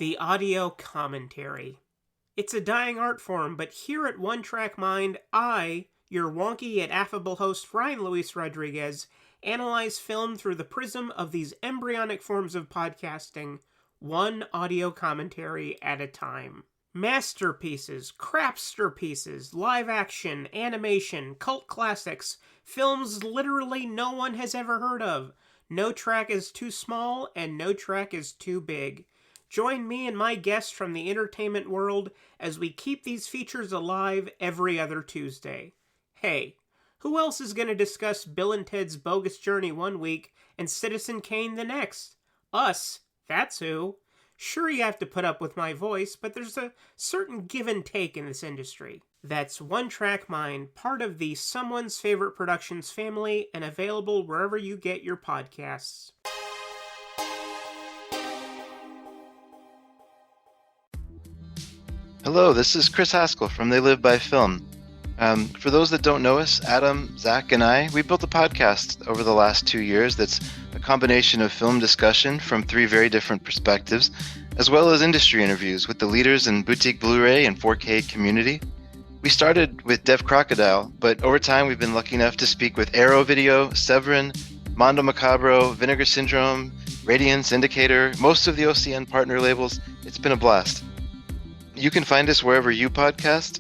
The audio commentary. It's a dying art form, but here at One Track Mind, I, your wonky yet affable host Ryan Luis Rodriguez, analyze film through the prism of these embryonic forms of podcasting, one audio commentary at a time. Masterpieces, crapster pieces, live action, animation, cult classics, films literally no one has ever heard of. No track is too small, and no track is too big. Join me and my guests from the entertainment world as we keep these features alive every other Tuesday. Hey, who else is going to discuss Bill and Ted's Bogus Journey one week and Citizen Kane the next? Us, that's who. Sure, you have to put up with my voice, but there's a certain give and take in this industry. That's One Track Mind, part of the Someone's Favorite Productions family, and available wherever you get your podcasts. Hello, this is Chris Haskell from They Live by Film. For those that don't know us, Adam, Zach, and I, we built a podcast over the last 2 years that's a combination of film discussion from 3 very different perspectives, as well as industry interviews with the leaders in boutique Blu-ray and 4K community. We started with Dev Crocodile, but over time we've been lucky enough to speak with Arrow Video, Severin, Mondo Macabro, Vinegar Syndrome, Radiance, Indicator, most of the OCN partner labels. It's been a blast. You can find us wherever you podcast,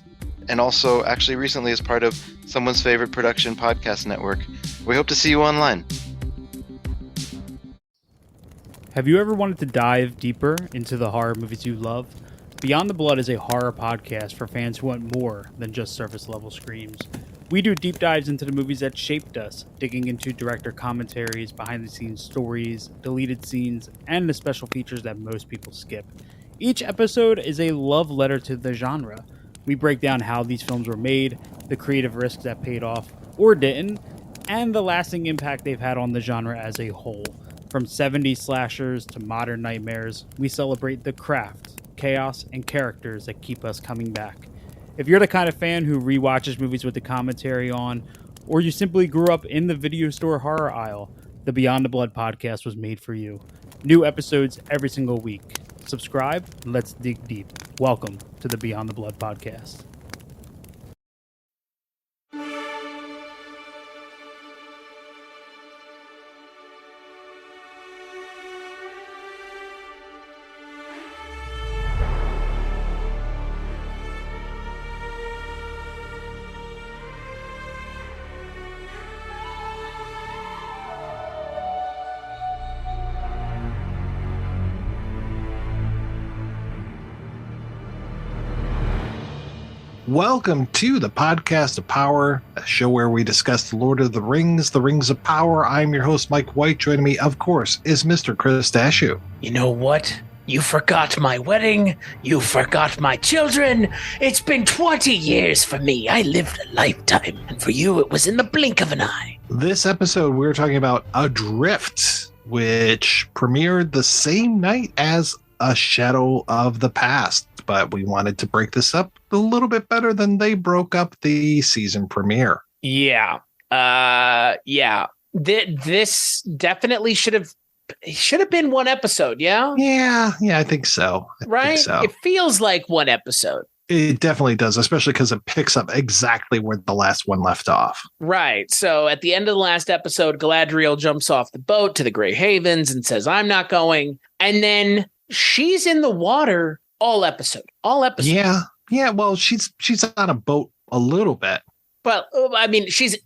and also actually recently as part of Someone's Favorite Production Podcast Network. We hope to see you online. Have you ever wanted to dive deeper into the horror movies you love? Beyond the Blood is a horror podcast for fans who want more than just surface level screams. We do deep dives into the movies that shaped us, digging into director commentaries, behind the scenes stories, deleted scenes, and the special features that most people skip. Each episode is a love letter to the genre. We break down how these films were made, the creative risks that paid off or didn't, and the lasting impact they've had on the genre as a whole. From 70s slashers to modern nightmares, we celebrate the craft, chaos, and characters that keep us coming back. If you're the kind of fan who rewatches movies with the commentary on, or you simply grew up in the video store horror aisle, the Beyond the Blood podcast was made for you. New episodes every single week. Subscribe, and let's dig deep. Welcome to the Beyond the Blood podcast. Welcome to the Podcast of Power, a show where we discuss the Lord of the Rings of Power. I'm your host, Mike White. Joining me, of course, is Mr. Chris Stachiw. You know what? You forgot my wedding. You forgot my children. It's been 20 years for me. I lived a lifetime. And for you, it was in the blink of an eye. This episode, we're talking about Adrift, which premiered the same night as A Shadow of the Past. But we wanted to break this up a little bit better than they broke up the season premiere. Yeah. This definitely should have been one episode, yeah? Yeah, I think so. Right? It feels like one episode. It definitely does, especially because it picks up exactly where the last one left off. Right. So at the end of the last episode, Galadriel jumps off the boat to the Grey Havens and says, I'm not going. And then she's in the water all episode. Yeah. Well, she's on a boat a little bit. But I mean, she's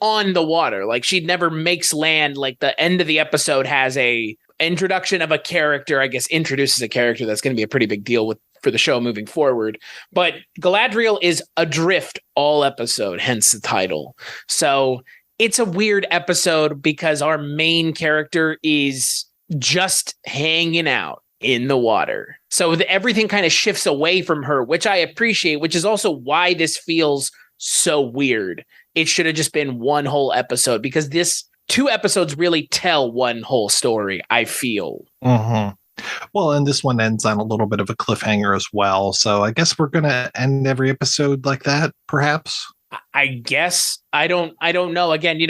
on the water. Like, she never makes land. Like, the end of the episode has a introduction of a character. I guess introduces a character that's going to be a pretty big deal for the show moving forward. But Galadriel is adrift all episode, hence the title. So it's a weird episode because our main character is just hanging out in the water. So everything kind of shifts away from her, which I appreciate, which is also why this feels so weird. It should have just been one whole episode, because this 2 episodes really tell one whole story, I feel. Mm-hmm. Well, and this one ends on a little bit of a cliffhanger as well. So I guess we're going to end every episode like that, perhaps. I guess. I don't know. Again,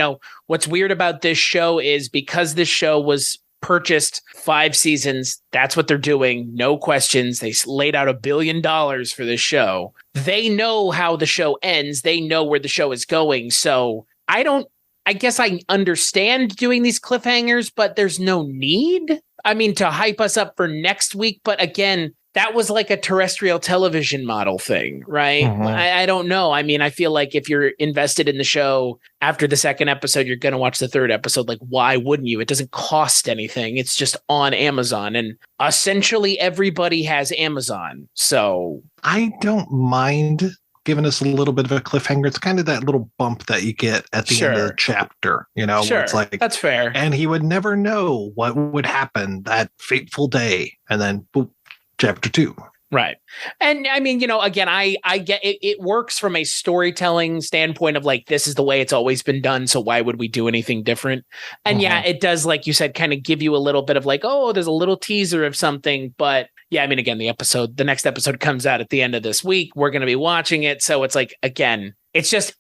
what's weird about this show is because this show was purchased 5 seasons. That's what they're doing. No questions. They laid out $1 billion for this show. They know how the show ends. They know where the show is going. So I guess I understand doing these cliffhangers, but there's no need. I mean, to hype us up for next week. But again, that was like a terrestrial television model thing, right? Mhm. I don't know. I mean, I feel like if you're invested in the show after the second episode, you're going to watch the third episode. Like, why wouldn't you? It doesn't cost anything. It's just on Amazon. And essentially everybody has Amazon. So I don't mind giving us a little bit of a cliffhanger. It's kind of that little bump that you get at the end of the chapter, where sure, it's like, that's fair. And he would never know what would happen that fateful day. And then boop, chapter 2. Right. And I mean, again, I get it. It works from a storytelling standpoint of like, this is the way it's always been done. So why would we do anything different? And yeah, it does, like you said, kind of give you a little bit of like, oh, there's a little teaser of something. But yeah, I mean, again, the next episode comes out at the end of this week. We're going to be watching it. So it's like, again, it's just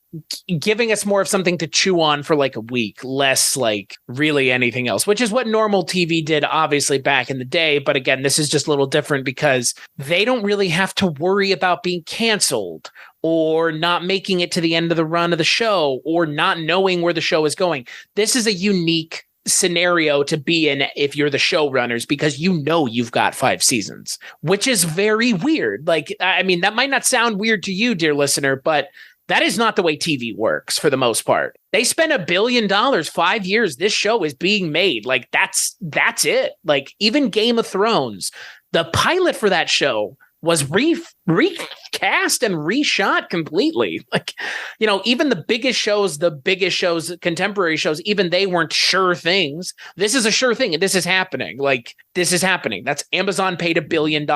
giving us more of something to chew on for like a week, less like really anything else, which is what normal TV did, obviously, back in the day. But again, this is just a little different because they don't really have to worry about being canceled or not making it to the end of the run of the show or not knowing where the show is going. This is a unique scenario to be in if you're the showrunners, because you've got 5 seasons, which is very weird. Like, I mean, that might not sound weird to you, dear listener, but that is not the way TV works for the most part. They spent $1 billion, 5 years. This show is being made. Like, that's it. Like, even Game of Thrones, the pilot for that show was recast and reshot completely. Like, even the biggest shows, contemporary shows, even they weren't sure things. This is a sure thing. And this is happening. Like, this is happening. That's Amazon paid $1 billion.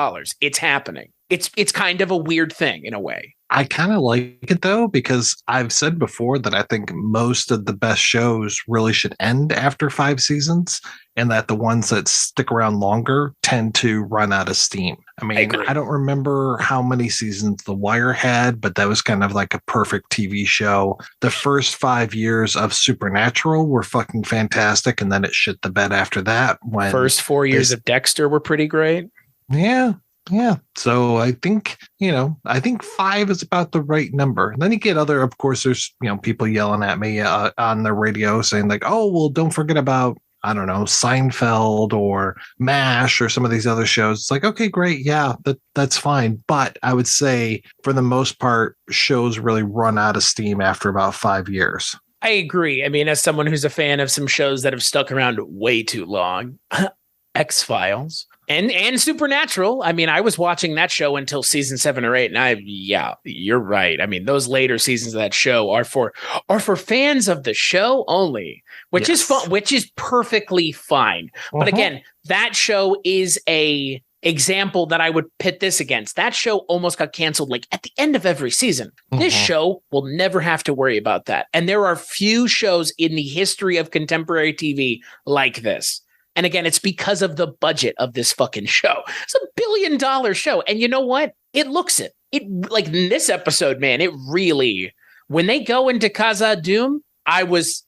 It's happening. It's kind of a weird thing in a way. I kind of like it though, because I've said before that I think most of the best shows really should end after 5 seasons, and that the ones that stick around longer tend to run out of steam. I mean, I don't remember how many seasons The Wire had, but that was kind of like a perfect TV show. The first 5 years of Supernatural were fucking fantastic, and then it shit the bed after that. When first 4 years of Dexter were pretty great. Yeah. Yeah. So I think, 5 is about the right number. And then you get of course, there's, people yelling at me on the radio saying like, oh, well, don't forget about, I don't know, Seinfeld or MASH or some of these other shows. It's like, okay, great. Yeah, that's fine. But I would say for the most part, shows really run out of steam after about 5 years. I agree. I mean, as someone who's a fan of some shows that have stuck around way too long, X-Files. And Supernatural. I mean, I was watching that show until season 7 or 8, and you're right. I mean, those later seasons of that show are for fans of the show only, which is fun, which is perfectly fine. But again, that show is a example that I would pit this against. That show almost got canceled like at the end of every season. This show will never have to worry about that. And there are few shows in the history of contemporary TV like this. And again, it's because of the budget of this fucking show. It's $1 billion show. And you know what? It looks it. It, like in this episode, man, it really, when they go into Khaza-dum, I was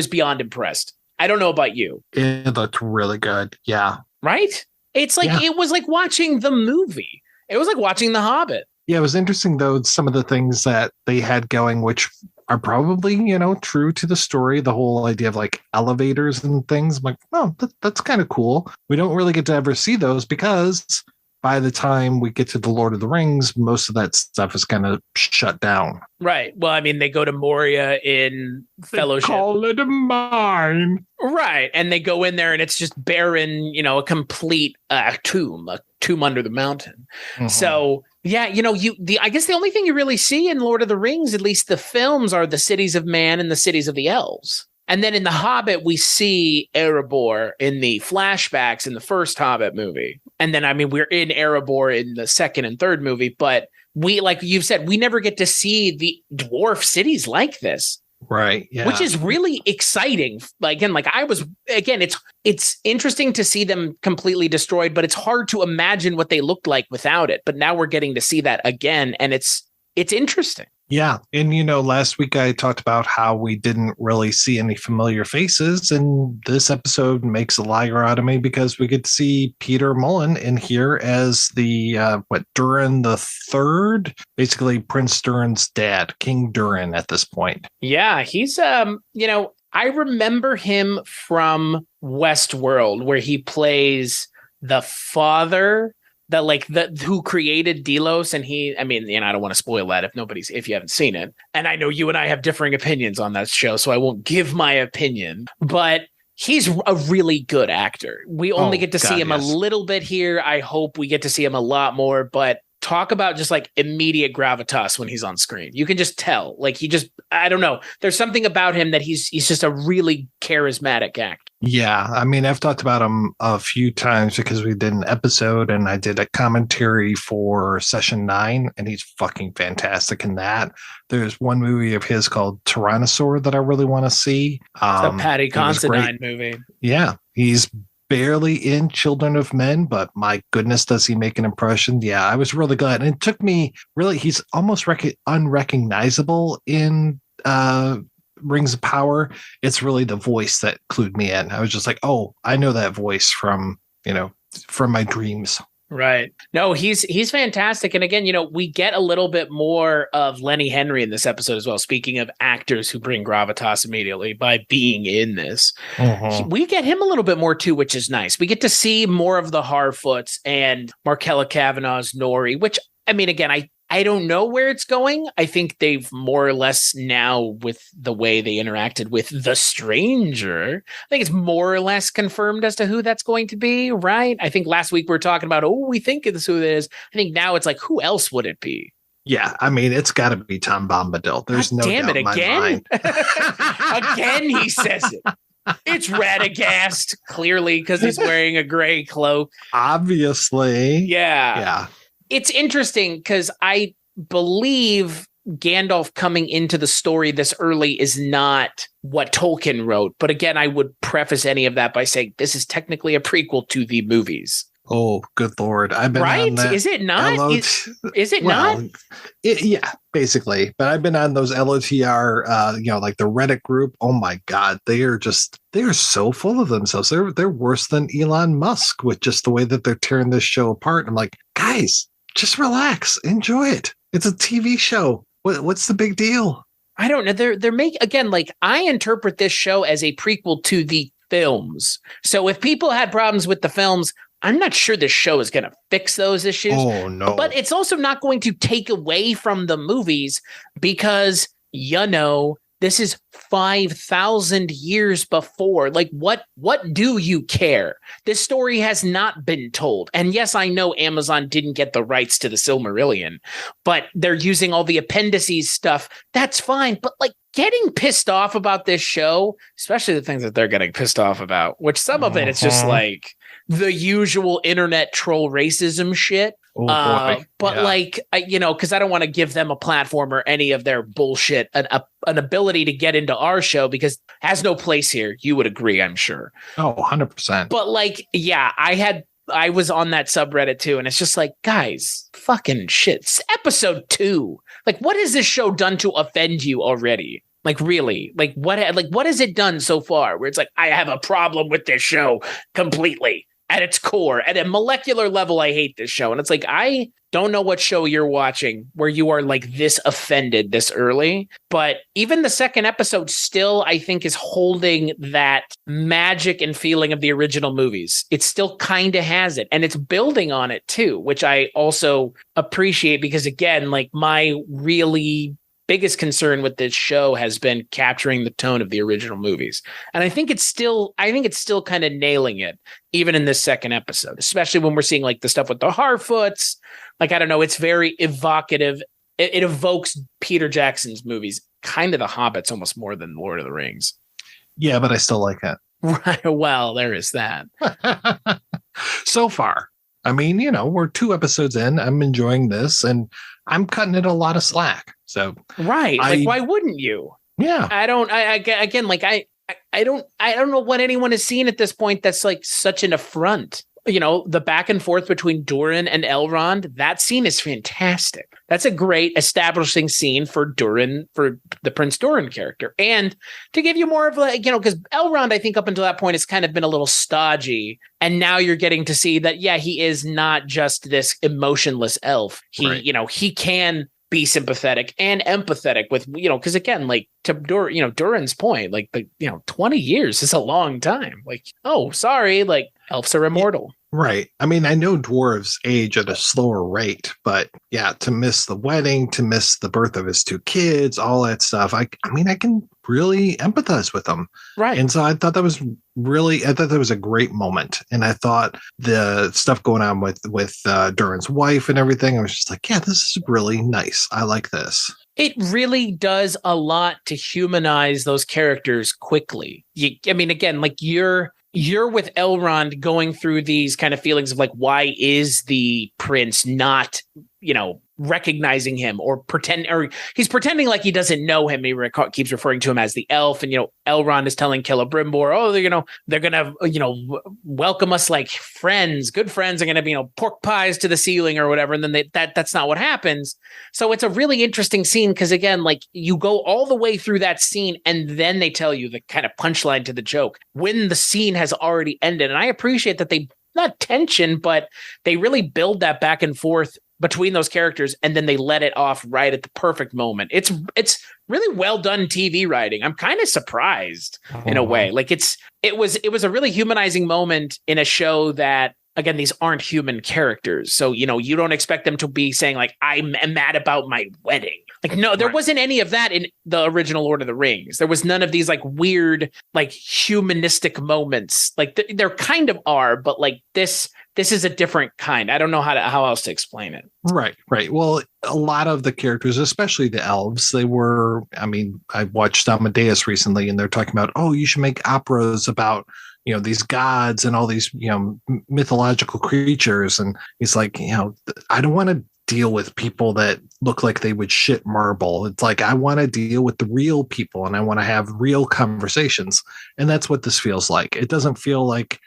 beyond impressed. I don't know about you. It looked really good. Yeah. Right? It's like, It was like watching the movie. It was like watching The Hobbit. Yeah, it was interesting, though, some of the things that they had going, which are probably, true to the story. The whole idea of like elevators and things. I'm like, oh, that's kind of cool. We don't really get to ever see those because by the time we get to the Lord of the Rings, most of that stuff is kind of shut down. Right. Well, I mean, they go to Moria in Fellowship. They call it a mine. Right. And they go in there and it's just barren, a complete tomb under the mountain. So yeah, I guess the only thing you really see in Lord of the Rings, at least the films, are the cities of man and the cities of the elves. And then in The Hobbit, we see Erebor in the flashbacks in the first Hobbit movie. And then, I mean, we're in Erebor in the second and third movie, but we, like you've said, we never get to see the dwarf cities like this. Right. Yeah. Which is really exciting. It's interesting to see them completely destroyed, but it's hard to imagine what they looked like without it. But now we're getting to see that again, and it's interesting. Yeah. And, last week I talked about how we didn't really see any familiar faces. And this episode makes a liar out of me because we get to see Peter Mullen in here as the, Durin the Third, basically Prince Durin's dad, King Durin at this point. Yeah. He's, I remember him from Westworld, where he plays the father who created Delos, and I don't want to spoil that if you haven't seen it. And I know you and I have differing opinions on that show, so I won't give my opinion, but he's a really good actor. We only get to see him a little bit here. I hope we get to see him a lot more, but talk about just like immediate gravitas when he's on screen. You can just tell, I don't know. There's something about him that he's just a really charismatic actor. Yeah. I mean, I've talked about him a few times because we did an episode and I did a commentary for session 9, and he's fucking fantastic in that. There's one movie of his called Tyrannosaur that I really want to see. It's a Patty Considine movie. Yeah. He's barely in Children of Men, but my goodness, does he make an impression? Yeah, I was really glad. And it took me he's almost unrecognizable in Rings of Power. It's really the voice that clued me in. I was just like, oh, I know that voice from my dreams. Right. No, he's fantastic. And again, we get a little bit more of Lenny Henry in this episode as well. Speaking of actors who bring gravitas immediately by being in this, we get him a little bit more too, which is nice. We get to see more of the Harfoots and Markella Kavanaugh's Nori, which, again, I don't know where it's going. I think they've more or less now, with the way they interacted with the stranger, I think it's more or less confirmed as to who that's going to be, right? I think last week we were talking about, we think this is who it is. I think now it's like, who else would it be? Yeah, it's got to be Tom Bombadil. There's no doubt in my mind. Again, he says it. It's Radagast, clearly, because he's wearing a gray cloak. Obviously. Yeah. It's interesting because I believe Gandalf coming into the story this early is not what Tolkien wrote. But again, I would preface any of that by saying this is technically a prequel to the movies. Oh, good Lord. I've been on that. Is it not? Is it not? Yeah, basically. But I've been on those LOTR, like the Reddit group. Oh my God. They are so full of themselves. They're worse than Elon Musk with just the way that they're tearing this show apart. I'm like, guys, just relax, enjoy it. It's a TV show. What's the big deal? I don't know. I interpret this show as a prequel to the films. So if people had problems with the films, I'm not sure this show is going to fix those issues. Oh, no. But it's also not going to take away from the movies because, this is 5,000 years before. Like, what do you care? This story has not been told. And yes, I know Amazon didn't get the rights to the Silmarillion, but they're using all the appendices stuff. That's fine. But getting pissed off about this show, especially the things that they're getting pissed off about, which some of it, it's just like the usual internet troll racism shit. But because I don't want to give them a platform or any of their bullshit, an ability to get into our show, because it has no place here. You would agree, I'm sure. Oh, 100%. But I was on that subreddit too, and it's just like, guys, fucking shit. It's episode 2. What has this show done to offend you already? Really? What has it done so far? Where it's like, I have a problem with this show completely. At its core, at a molecular level, I hate this show. And it's like, I don't know what show you're watching where you are this offended this early. But even the second episode still, I think, is holding that magic and feeling of the original movies. It still kind of has it. And it's building on it too, which I also appreciate because, again, my really biggest concern with this show has been capturing the tone of the original movies. And I think it's still kind of nailing it, even in this second episode, especially when we're seeing the stuff with the Harfoots. I don't know, it's very evocative. It evokes Peter Jackson's movies, kind of The Hobbits, almost more than Lord of the Rings. Yeah, but I still like it. Right. Well, there is that. So far. We're 2 episodes in. I'm enjoying this, and I'm cutting it a lot of slack. So right, why wouldn't you? Yeah, I don't know what anyone has seen at this point that's such an affront the back and forth between Durin and Elrond, that scene is fantastic. That's a great establishing scene for Durin, for the Prince Durin character. And to give you more of because Elrond, I think up until that point, has kind of been a little stodgy. And now you're getting to see that, he is not just this emotionless elf. He can be sympathetic and empathetic with, because again, to Durin's point, 20 years is a long time. Sorry, elves are immortal. Right. I mean, I know dwarves age at a slower rate, but to miss the wedding, to miss the birth of his 2 kids, all that stuff. I can really empathize with them. Right. And so I thought that was a great moment. And I thought the stuff going on with Durin's wife and everything, I was just like, this is really nice. I like this. It really does a lot to humanize those characters quickly. You're with Elrond going through these kind of feelings of why is the prince not, recognizing him or he's pretending like he doesn't know him. He keeps referring to him as the elf. And, Elrond is telling Celebrimbor, they're going to, welcome us like friends, good friends are going to be, pork pies to the ceiling or whatever. And then that's not what happens. So it's a really interesting scene. Cause again, you go all the way through that scene and then they tell you the kind of punchline to the joke when the scene has already ended. And I appreciate that they, not tension, but they really build that back and forth between those characters, and then they let it off right at the perfect moment. It's really well done TV writing. I'm kind of surprised in a way. It was a really humanizing moment in a show that, again, these aren't human characters. So, you don't expect them to be saying I'm mad about my wedding. No, there wasn't any of that in the original Lord of the Rings. There was none of these weird, humanistic moments. There kind of are, but this is a different kind. I don't know how else to explain it. Right. Well, a lot of the characters, especially the elves, I watched Amadeus recently and they're talking about, you should make operas about, these gods and all these, mythological creatures. And he's like, I don't want to deal with people that look like they would shit marble. It's I want to deal with the real people and I want to have real conversations. And that's what this feels like. It doesn't feel like,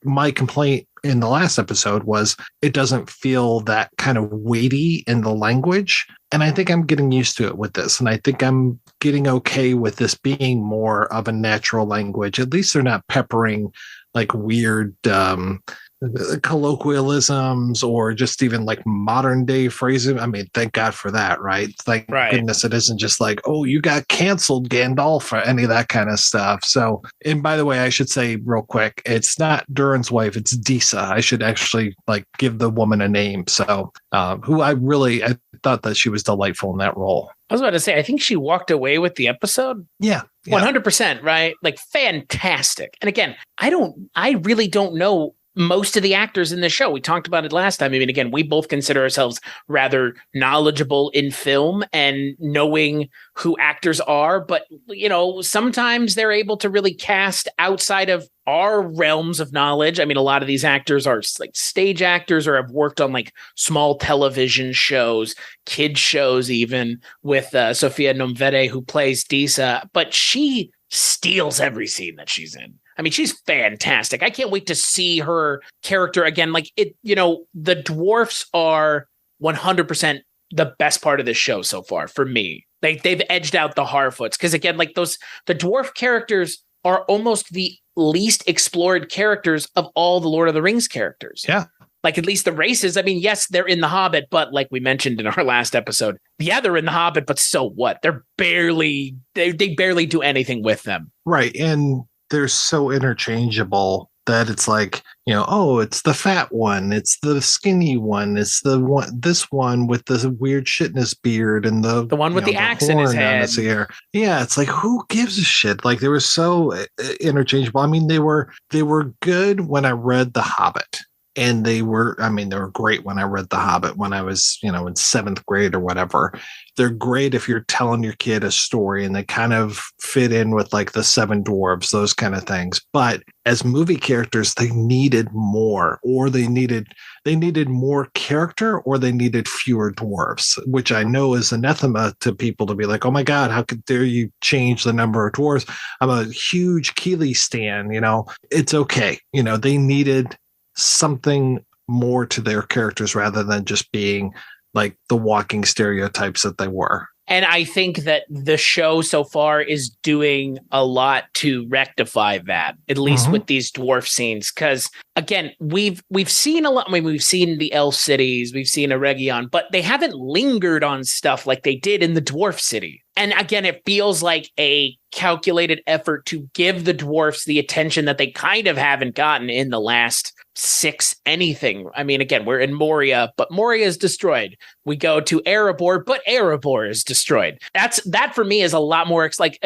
my complaint in the last episode was it doesn't feel that kind of weighty in the language. And I think I'm getting used to it with this. And I think I'm getting okay with this being more of a natural language. At least they're not peppering weird colloquialisms or just even modern day phrasing. Thank God for that, right? Right. Goodness, it isn't just you got canceled, Gandalf, or any of that kind of stuff. So, and by the way, I should say real quick, it's not Durin's wife, it's Disa. I should actually give the woman a name. So, who I thought that she was delightful in that role. I was about to say, I think she walked away with the episode. Yeah. 100%, right? Fantastic. And again, I really don't know most of the actors in the show. We talked about it last time. Again, we both consider ourselves rather knowledgeable in film and knowing who actors are, but sometimes they're able to really cast outside of our realms of knowledge. A lot of these actors are stage actors or have worked on small television shows, kid shows, even with Sofia Nomvede, who plays Disa, but she steals every scene that she's in. She's fantastic. I can't wait to see her character again. The dwarfs are 100% the best part of this show so far for me. They've edged out the Harfoots because again, the dwarf characters are almost the least explored characters of all the Lord of the Rings characters. Yeah. At least the races. Yes, they're in The Hobbit, but like we mentioned in our last episode, they're in The Hobbit, but so what? They barely do anything with them. Right. And they're so interchangeable that it's it's the fat one, it's the skinny one, it's this one with the weird shit in his beard and the one with the axe in his head. Yeah, it's who gives a shit? They were so interchangeable. They were good when I read The Hobbit. and they were great when I read The Hobbit when I was, in 7th grade or whatever. They're great if you're telling your kid a story, and they kind of fit in with like the Seven Dwarves, those kind of things. But as movie characters, they needed more, or they needed more character, or they needed fewer dwarves, which I know is anathema to people to be like, oh my God, how could dare you change the number of dwarves? I'm a huge Keeley stan, it's okay. They needed something more to their characters rather than just being like the walking stereotypes that they were. And I think that the show so far is doing a lot to rectify that, at least with these dwarf scenes. Because again, we've seen a lot. I mean, we've seen the elf cities, we've seen Eregion, but they haven't lingered on stuff like they did in the dwarf city. And again, it feels like a calculated effort to give the dwarfs the attention that they kind of haven't gotten in the last 6 anything. I mean, again, we're in Moria, but Moria is destroyed. We go to Erebor, but Erebor is destroyed. That for me is a lot more like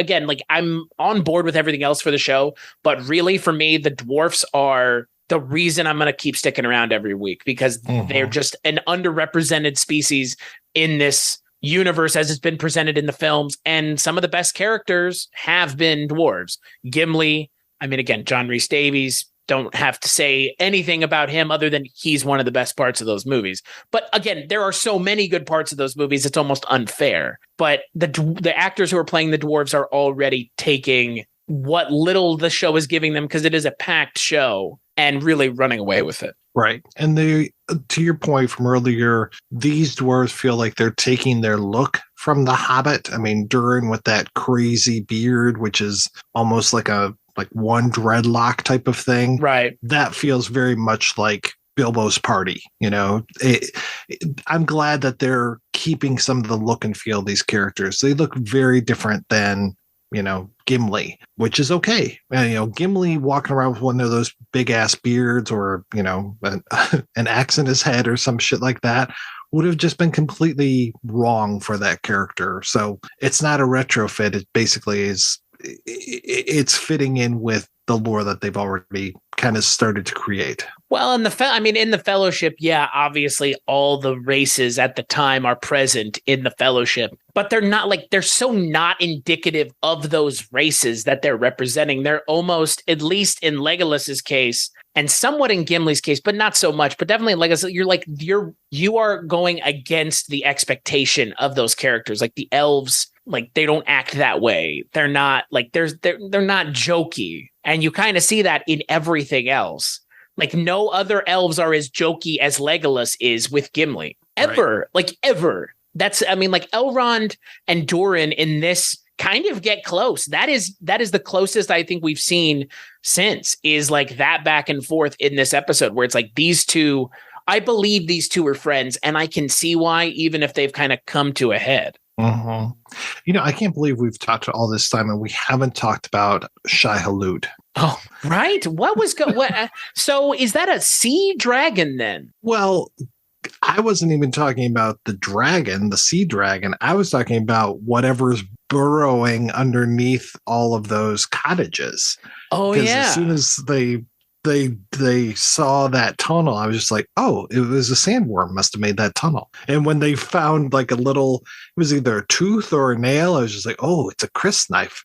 I'm on board with everything else for the show, but really for me, the dwarfs are the reason I'm going to keep sticking around every week, because they're just an underrepresented species in this universe as it's been presented in the films, and some of the best characters have been dwarves. Gimli, I mean, again, John Rhys Davies, don't have to say anything about him other than he's one of the best parts of those movies. But again, there are so many good parts of those movies, it's almost unfair. But the actors who are playing the dwarves are already taking what little the show is giving them, because it is a packed show, and really running away with it. Right. And to your point from earlier, these dwarves feel like they're taking their look from The Hobbit. I mean, Durin with that crazy beard, which is almost like one dreadlock type of thing. Right. That feels very much like Bilbo's party. I'm glad that they're keeping some of the look and feel of these characters. They look very different than, Gimli, which is okay. Gimli walking around with one of those big ass beards, or, an axe in his head or some shit like that, would have just been completely wrong for that character. So it's not a retrofit. It basically is, it's fitting in with the lore that they've already kind of started to create. Well, in the Fellowship, yeah, obviously all the races at the time are present in the Fellowship, but they're so not indicative of those races that they're representing. They're almost, at least in Legolas's case, and somewhat in Gimli's case, but not so much, but definitely in Legolas, you are going against the expectation of those characters. Like the elves, like they don't act that way. They're not like they're not jokey. And you kind of see that in everything else. Like no other elves are as jokey as Legolas is with Gimli. Ever. That's, Elrond and Durin in this kind of get close. That is the closest I think we've seen since, is like that back and forth in this episode, where it's like these two, I believe these two are friends, and I can see why, even if they've kind of come to a head. I can't believe we've talked all this time and we haven't talked about Shai-Hulud. Oh, right. What was so is that a sea dragon then? Well, I wasn't even talking about the dragon, the sea dragon. I was talking about whatever's burrowing underneath all of those cottages. Oh, yeah. As soon as they saw that tunnel, I was just like, oh, it was a sandworm must have made that tunnel. And when they found like it was either a tooth or a nail, I was just like, oh, it's a Chris knife.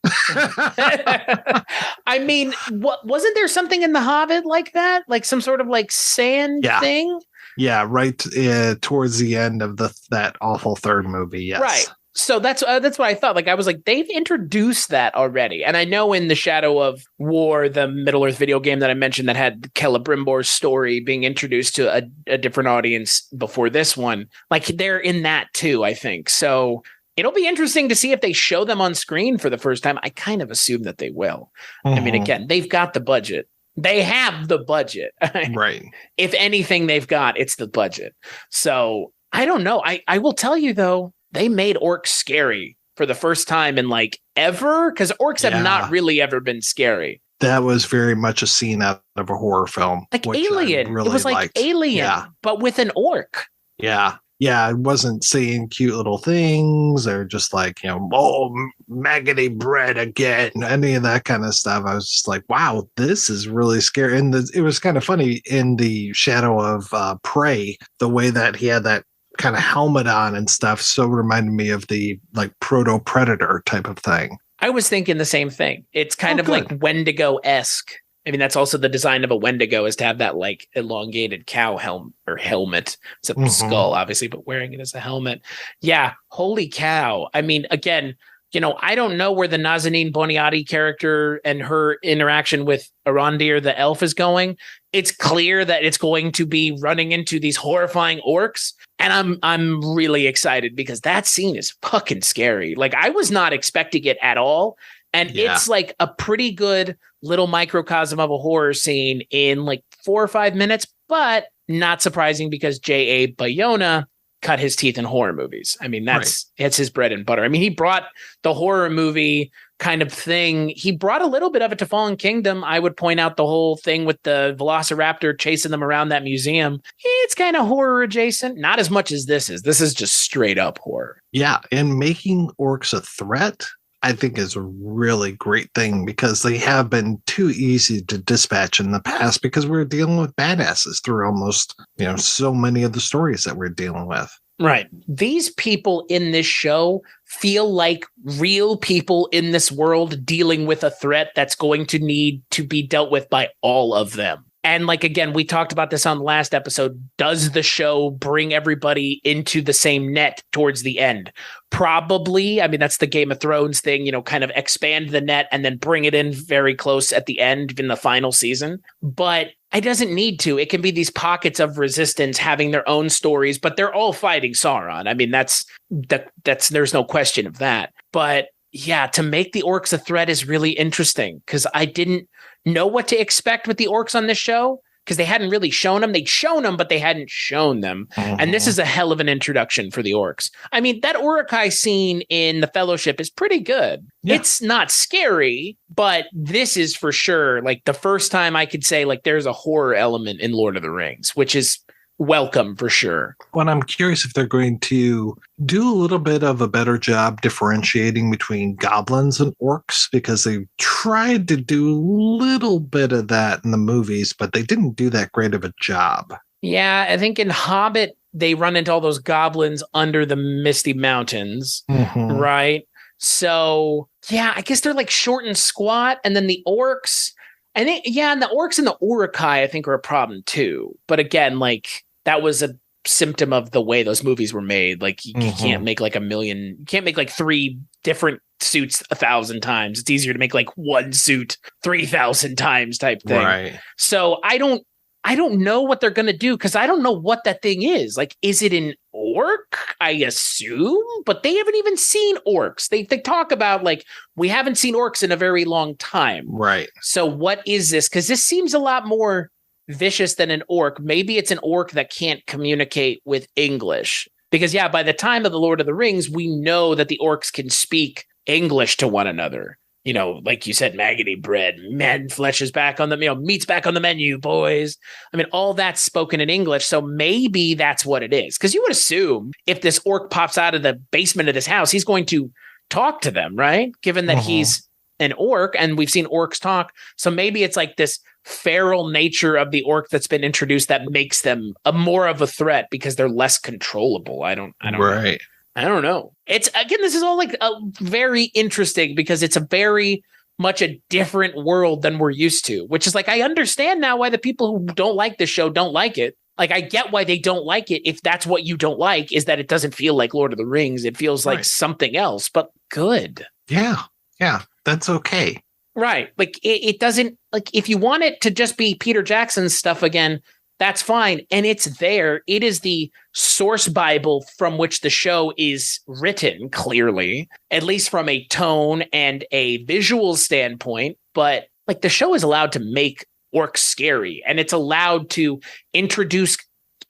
I mean, wasn't there something in The Hobbit like that? Like some sort of like sand thing? Yeah, right towards the end of that awful third movie, yes. Right. So that's what I thought. Like I was like, they've introduced that already, and I know in the Shadow of War, the Middle Earth video game that I mentioned that had Celebrimbor's story being introduced to a different audience before this one, like they're in that too, I think. So it'll be interesting to see if they show them on screen for the first time. I kind of assume that they will. I mean, again, they've got the budget. They have the budget. Right. If anything they've got, it's the budget. So I don't know. I will tell you though, they made orcs scary for the first time in like ever, because orcs have not really ever been scary. That was very much a scene out of a horror film. Like Alien. It was like Alien, but with an orc. Yeah. yeah, I wasn't saying cute little things or just like, maggoty bread again, any of that kind of stuff. I was just like, wow, this is really scary. And it was kind of funny in the shadow of Prey, the way that he had that kind of helmet on and stuff. So reminded me of the like proto Predator type of thing. I was thinking the same thing. It's kind of good. like Wendigo-esque. I mean, that's also the design of a Wendigo, is to have that like elongated cow helmet. It's a skull, obviously, but wearing it as a helmet. Yeah, holy cow. I mean, again, I don't know where the Nazanin Boniati character and her interaction with Arondir the elf is going. It's clear that it's going to be running into these horrifying orcs, and I'm really excited because that scene is fucking scary. Like, I was not expecting it at all, and it's like a pretty good little microcosm of a horror scene in like 4 or 5 minutes, but not surprising because J.A. Bayona cut his teeth in horror movies. I mean, that's his bread and butter. I mean, he brought the horror movie kind of thing. He brought a little bit of it to Fallen Kingdom. I would point out the whole thing with the Velociraptor chasing them around that museum. It's kind of horror adjacent, not as much as this is. This is just straight up horror. Yeah, and making orcs a threat, I think, is a really great thing because they have been too easy to dispatch in the past because we're dealing with badasses through almost, so many of the stories that we're dealing with. Right. These people in this show feel like real people in this world dealing with a threat that's going to need to be dealt with by all of them. And like, again, we talked about this on the last episode. Does the show bring everybody into the same net towards the end? Probably. I mean, that's the Game of Thrones thing, kind of expand the net and then bring it in very close at the end in the final season. But it doesn't need to. It can be these pockets of resistance having their own stories, but they're all fighting Sauron. I mean, that's there's no question of that. But yeah, to make the orcs a threat is really interesting because I didn't know what to expect with the orcs on this show because they hadn't really shown them. They'd shown them, but they hadn't shown them. And this is a hell of an introduction for the orcs. I mean, that Uruk-hai scene in The Fellowship is pretty good. Yeah. It's not scary, but this is for sure like the first time I could say like there's a horror element in Lord of the Rings, which is welcome for sure. Well, I'm curious if they're going to do a little bit of a better job differentiating between goblins and orcs because they tried to do a little bit of that in the movies, but they didn't do that great of a job. Yeah, I think in Hobbit, they run into all those goblins under the Misty Mountains, right? So, yeah, I guess they're like short and squat. And then the orcs, and the orcs and the Uruk-hai, I think, are a problem too. But again, like, that was a symptom of the way those movies were made. Like, you can't make like you can't make like 3 different suits 1,000 times. It's easier to make like one suit 3,000 times type thing. Right. So I don't know what they're going to do because I don't know what that thing is. Like, is it an orc? I assume, but they haven't even seen orcs. They talk about like, we haven't seen orcs in a very long time. Right. So what is this? Because this seems a lot more vicious than an orc. Maybe it's an orc that can't communicate with English. Because yeah, by the time of the Lord of the Rings, we know that the orcs can speak English to one another. Like you said, maggoty bread, man, flesh is back on the, meat's back on the menu, boys. I mean, all that's spoken in English. So maybe that's what it is. Because you would assume if this orc pops out of the basement of this house, he's going to talk to them, right? Given that he's an orc and we've seen orcs talk. So maybe it's like this feral nature of the orc that's been introduced that makes them more of a threat because they're less controllable. I don't know. I don't know. It's, again, this is all like a very interesting because it's a very much a different world than we're used to, which is like, I understand now why the people who don't like this show don't like it. Like, I get why they don't like it. If that's what you don't like, is that it doesn't feel like Lord of the Rings. It feels like something else, but good. Yeah. Yeah. That's okay. Right. Like, it doesn't, like, if you want it to just be Peter Jackson's stuff again, that's fine. And it's there. It is the source Bible from which the show is written, clearly, at least from a tone and a visual standpoint. But like, the show is allowed to make orcs scary, and it's allowed to introduce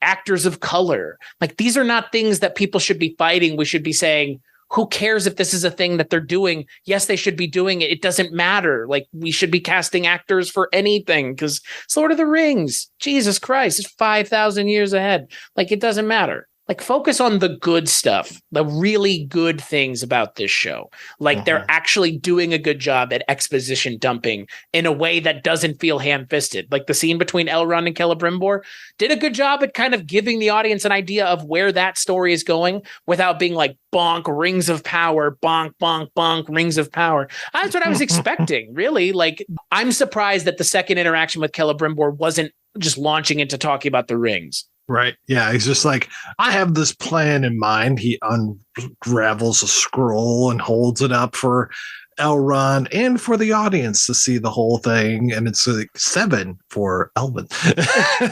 actors of color. Like, these are not things that people should be fighting. We should be saying, who cares if this is a thing that they're doing? Yes, they should be doing it. It doesn't matter. Like, we should be casting actors for anything because it's Lord of the Rings. Jesus Christ, it's 5,000 years ahead. Like, it doesn't matter. like focus on the good stuff, the really good things about this show. Like they're actually doing a good job at exposition dumping in a way that doesn't feel ham-fisted. Like the scene between Elrond and Celebrimbor did a good job at kind of giving the audience an idea of where that story is going without being like bonk, rings of power, bonk, bonk, bonk, rings of power. That's what I was expecting, really. Like I'm surprised that the second interaction with Celebrimbor wasn't just launching into talking about the rings. Right. Yeah. He's just like, I have this plan in mind. He unravels a scroll and holds it up for Elrond and for the audience to see the whole thing. And it's like 7 for Elvin.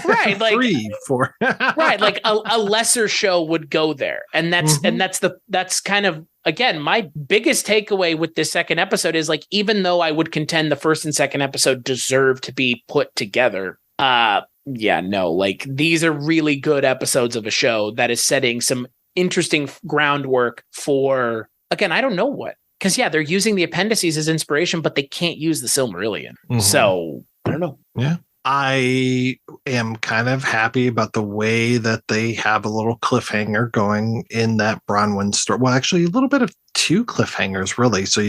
Right. Like 3 for right. Like a lesser show would go there. And that's kind of, again, my biggest takeaway with this second episode is like, even though I would contend the first and second episode deserve to be put together, yeah, no, like these are really good episodes of a show that is setting some interesting groundwork for, again, I don't know what, because yeah, they're using the appendices as inspiration, but they can't use the Silmarillion. So I don't know. Yeah. I am kind of happy about the way that they have a little cliffhanger going in that Bronwyn story. Well, actually a little bit of 2 cliffhangers really. So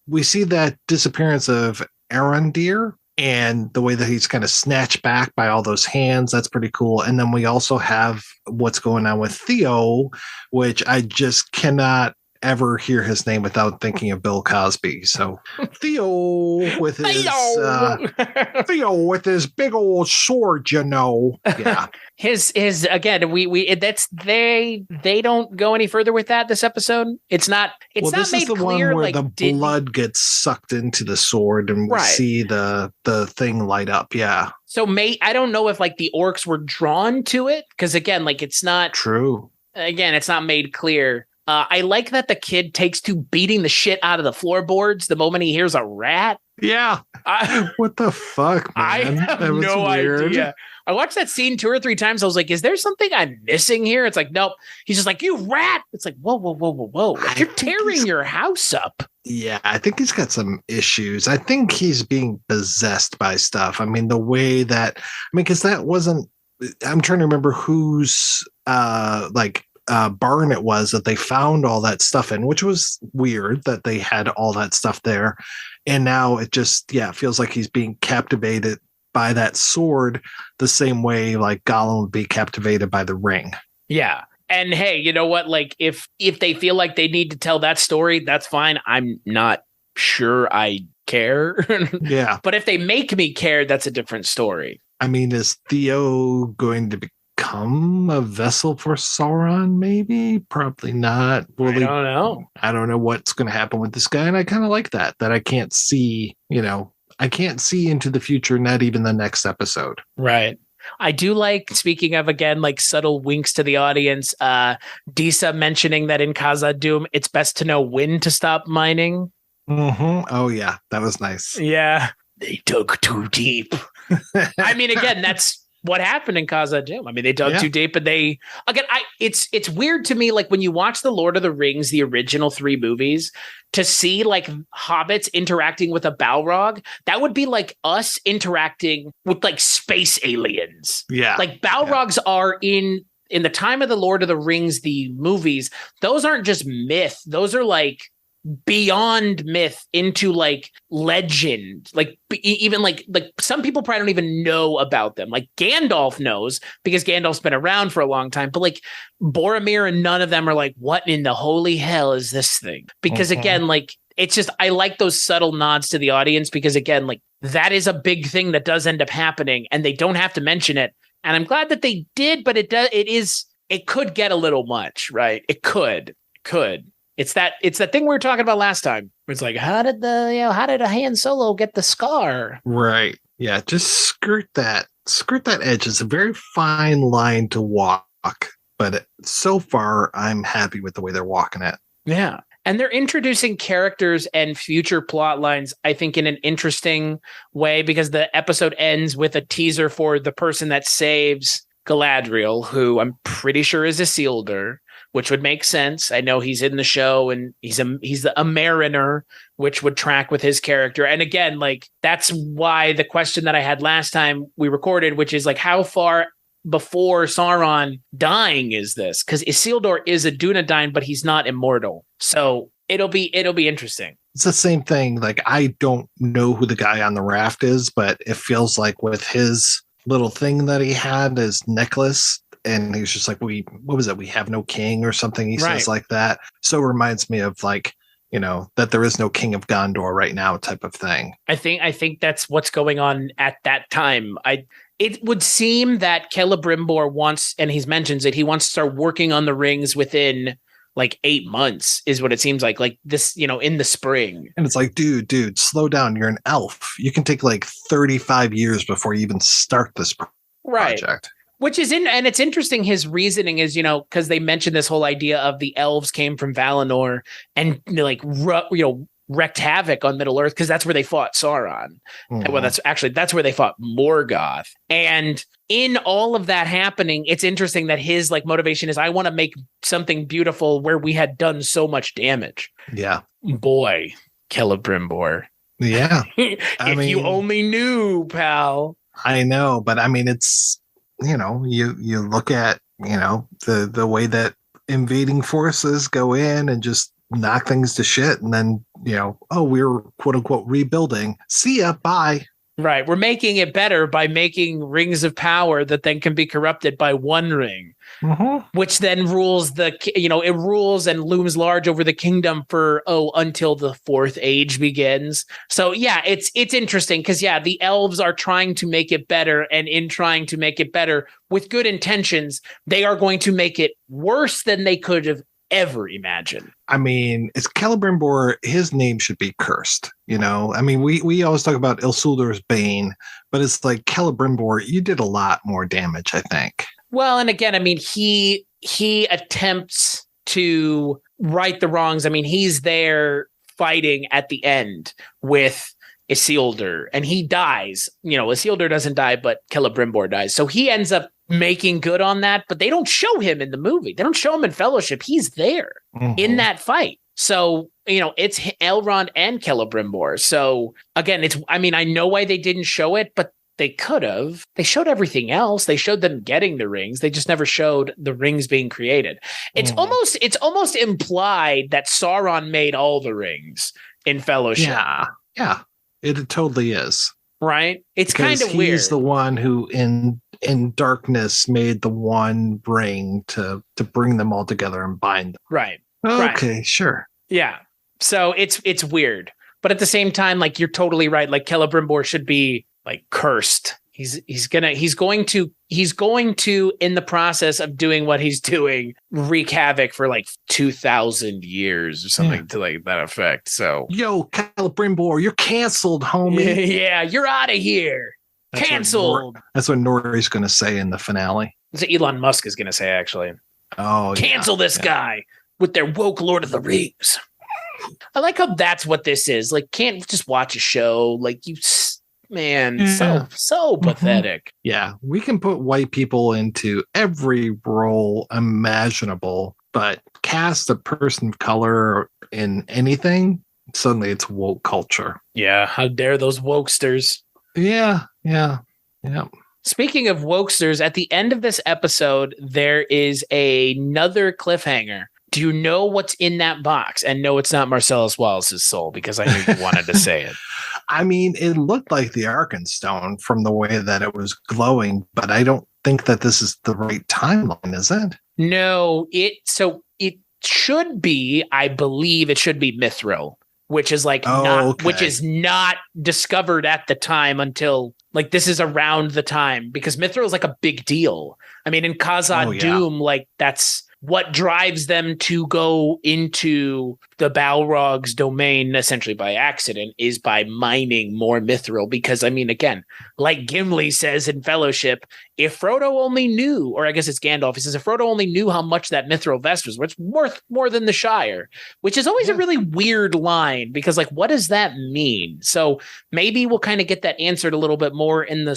we see that disappearance of Arondir, and the way that he's kind of snatched back by all those hands, that's pretty cool. And then we also have what's going on with Theo, which I just cannot ever hear his name without thinking of Bill Cosby. So Theo with his big old sword, Yeah. his again, they don't go any further with that this episode. It's not this made is the clear one where like the blood gets sucked into the sword and we see the thing light up. Yeah. So I don't know if like the orcs were drawn to it, because again, like it's not true. Again, it's not made clear. I like that the kid takes to beating the shit out of the floorboards the moment he hears a rat. Yeah. What the fuck, man? I have no idea. I watched that scene 2 or 3 times. I was like, is there something I'm missing here? It's like, nope. He's just like, you rat. It's like, whoa, whoa, whoa, whoa, whoa. Like, you're tearing your house up. Yeah, I think he's got some issues. I think he's being possessed by stuff. I mean, the way that, because that wasn't, I'm trying to remember whose, barn it was that they found all that stuff in, which was weird that they had all that stuff there. And now it just, feels like he's being captivated by that sword the same way like Gollum would be captivated by the ring. Yeah. And hey, you know what? Like if they feel like they need to tell that story, that's fine. I'm not sure I care. Yeah. But if they make me care, that's a different story. I mean, is Theo going to become a vessel for Sauron? Maybe, probably not. I don't know. I don't know what's going to happen with this guy. And I kind of like that I can't see, I can't see into the future, not even the next episode. Right. I do like, speaking of, again, like subtle winks to the audience, Disa mentioning that in Khaza-dum, it's best to know when to stop mining. Oh, yeah. That was nice. Yeah. They dug too deep. I mean, again, that's what happened in Khaza-dum. I mean, they dug too deep, and it's weird to me, like when you watch the Lord of the Rings, the original 3 movies, to see like hobbits interacting with a Balrog, that would be like us interacting with like space aliens. Yeah. Like Balrogs are in the time of the Lord of the Rings, the movies, those aren't just myth. Those are like beyond myth into like legend, like even like some people probably don't even know about them. Like Gandalf knows because Gandalf's been around for a long time, but like Boromir and none of them are like, what in the holy hell is this thing? Because again, like it's just, I like those subtle nods to the audience, because again, like that is a big thing that does end up happening and they don't have to mention it. And I'm glad that they did, but it could get a little much, right? It could. It's that thing we were talking about last time. Where it's like, how did a Han Solo get the scar? Right. Yeah. Just skirt that edge. It's a very fine line to walk, but so far I'm happy with the way they're walking it. Yeah. And they're introducing characters and future plot lines, I think, in an interesting way, because the episode ends with a teaser for the person that saves Galadriel, who I'm pretty sure is Isildur, which would make sense. I know he's in the show and he's a mariner, which would track with his character. And again, like that's why the question that I had last time we recorded, which is like, how far before Sauron dying is this? Because Isildur is a Dunedain, but he's not immortal. So it'll be interesting. It's the same thing. Like, I don't know who the guy on the raft is, but it feels like with his little thing that he had, his necklace, and he's just like, what was it? We have no king or something. He says like that. So it reminds me of like, that there is no king of Gondor right now type of thing. I think that's what's going on at that time. It would seem that Celebrimbor wants, and he mentions it, he wants to start working on the rings within like 8 months is what it seems like this, in the spring. And it's like, dude, slow down. You're an elf. You can take like 35 years before you even start this project. Which is and it's interesting. His reasoning is, because they mentioned this whole idea of the elves came from Valinor and wreaked havoc on Middle Earth because that's where they fought Sauron. Mm-hmm. Well, that's where they fought Morgoth. And in all of that happening, it's interesting that his like motivation is, I want to make something beautiful where we had done so much damage. Yeah, boy, Celebrimbor. Yeah, if you only knew, pal. I know, but I mean, it's. You look at, the way that invading forces go in and just knock things to shit. And then, we're quote unquote rebuilding. See ya. Bye. Right. We're making it better by making rings of power that then can be corrupted by one ring, which then rules it rules and looms large over the kingdom for, until the fourth age begins. So yeah, it's interesting because the elves are trying to make it better, and in trying to make it better with good intentions, they are going to make it worse than they could have ever imagined. I mean, it's Celebrimbor. His name should be cursed. I mean, we always talk about Isildur's Bane, but it's like Celebrimbor. You did a lot more damage, I think. Well, and again, I mean, he attempts to right the wrongs. I mean, he's there fighting at the end with Isildur, and he dies. Isildur doesn't die, but Celebrimbor dies. So he ends up making good on that, but they don't show him in the movie. They don't show him in Fellowship. He's there in that fight. So, it's Elrond and Celebrimbor. So again, I know why they didn't show it, but they could have. They showed everything else. They showed them getting the rings. They just never showed the rings being created. It's almost implied that Sauron made all the rings in Fellowship. Yeah. It totally is. Right? It's kind of weird. He's the one who in darkness made the one ring to bring them all together and bind them. Right. Okay, sure. Yeah. So it's weird. But at the same time, like, you're totally right. Like, Celebrimbor should be like cursed. He's going to in the process of doing what he's doing, wreak havoc for like 2,000 years or something to like that effect. So yo, Celebrimbor, you're canceled, homie. Yeah, you're out of here. Canceled. That's what Nori's going to say in the finale. That's what Elon Musk is going to say, actually. Oh, cancel this guy with their woke Lord of the Rings. I like how that's what this is. Like, can't just watch a show. Like, so pathetic. Yeah, we can put white people into every role imaginable, but cast a person of color in anything, suddenly it's woke culture. Yeah, how dare those wokesters. Yeah. Speaking of wokesters, at the end of this episode, there is another cliffhanger. Do you know what's in that box? And no, it's not Marcellus Wallace's soul, because I knew you wanted to say it. I mean, it looked like the Arkenstone from the way that it was glowing, but I don't think that this is the right timeline, is it? No, it should be, I believe it should be Mithril, which is which is not discovered at the time until like this is around the time, because Mithril is like a big deal. I mean, in Khaza-dum, like that's what drives them to go into the Balrog's domain essentially by accident is by mining more mithril. Because, I mean, again, like Gimli says in Fellowship, if Frodo only knew, or I guess it's Gandalf, he says, if Frodo only knew how much that mithril vest was worth more than the Shire, which is always a really weird line, because like, what does that mean? So maybe we'll kind of get that answered a little bit more in the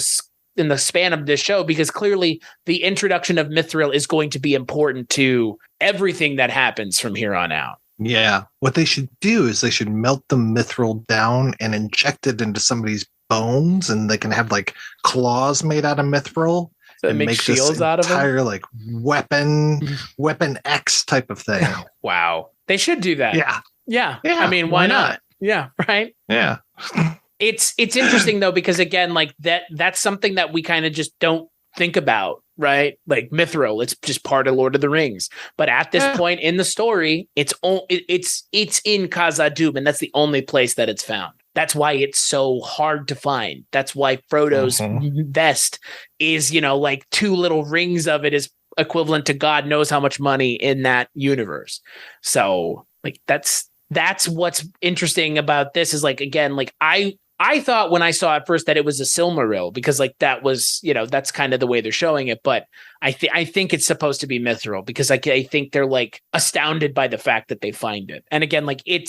span of this show, because clearly the introduction of mithril is going to be important to everything that happens from here on out. Yeah. What they should do is they should melt the mithril down and inject it into somebody's bones, and they can have like claws made out of mithril, So it and makes make this shields out of them. entire like weapon X type of thing. Wow, they should do that. Yeah. I mean, why not? Yeah, right. Yeah. It's interesting though, because again, like that's something that we kind of just don't think about, right? Like Mithril, it's just part of Lord of the Rings. But at this point in the story, it's in Khazad-dum, and that's the only place that it's found. That's why it's so hard to find. That's why Frodo's vest is, like 2 little rings of it is equivalent to God knows how much money in that universe. So like that's what's interesting about this is like, again, like I thought when I saw it first that it was a Silmaril because like that was, that's kind of the way they're showing it. But I think it's supposed to be Mithril because I think they're like astounded by the fact that they find it. And again, like it